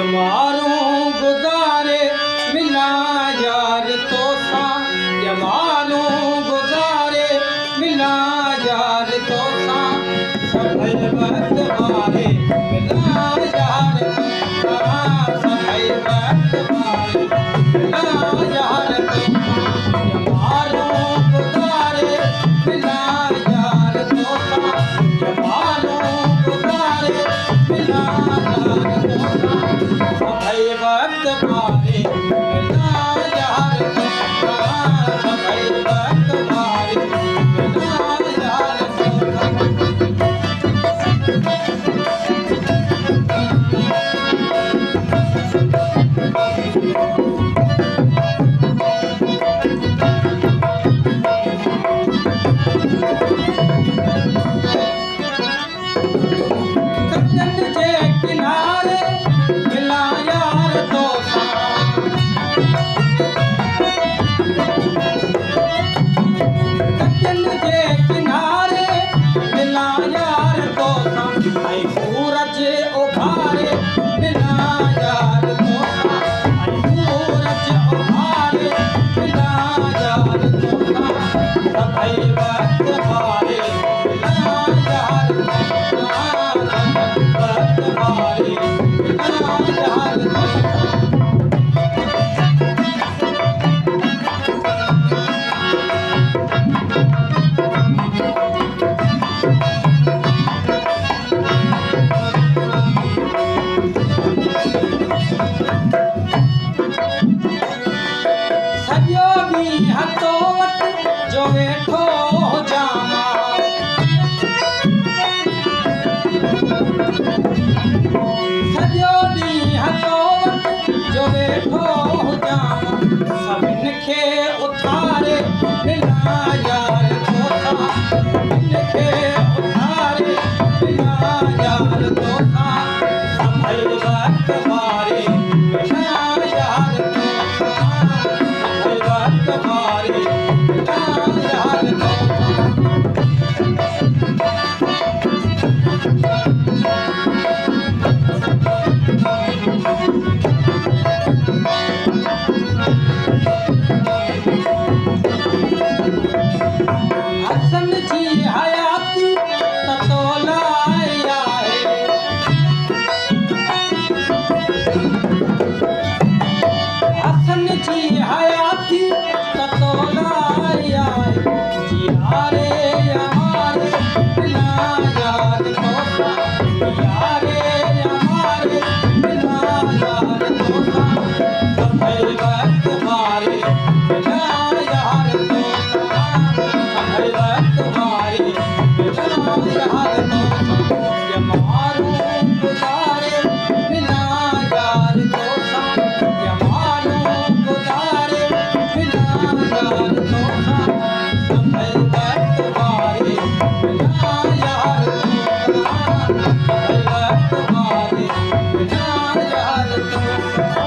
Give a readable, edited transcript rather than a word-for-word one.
मारूं गुज़ारे मिला यार तो सा, ये मारूं गुज़ारे मिला यार तो सा, सभई वक्त मारे मिला यार तो सा, सभई वक्त मारे मिला यार तो सा, ये मारूं गुज़ारे मिला यार तो सा, ये मारूं गुज़ारे मिला यार तो सा, सभई वक्त मारे मिला यार तो सा, सभई वक्त मारे मिला यार तो कच्चन जे किनारे मिला यार तो सा, कच्चन जे किनारे मिला यार तो सा, ऐ सूरज उभारे मिला यार तो सा, ऐ सूरज उभारे मिला यार तो सा, सभई वक्त मारे मिला यार तो सा, सभई वक्त मारे मिला यार तो सा। सॼो ॾींहुं हथो वटि जो वेठो जामा, सॼो ॾींहुं हथो वटि जो वेठो जामा, सभिनि खे उथारे मिला यार तो सा, सभिनि खे उथारे मिला यार तो सा, सभई वक्त मारे मिला यार तो सा, सभई वक्त मारे मिला यार तो सा। हसन जी हयाती ततोला आहे, हसन जी हयाती ततोला आहे, जियारे हमारे मिला यार तो सा, जियारे हमारे मिला यार तो सा, सभई वक्त मारे मिला यार तो सा, सभई वक्त मारे मिला यार तो सा, ये मारूं गुज़ारे मिला यार तो सा, ये मारूं गुज़ारे मिला यार तो सा, सभई वक्त मारे मिला यार तो सा, सभई वक्त मारे मिला यार तो सा।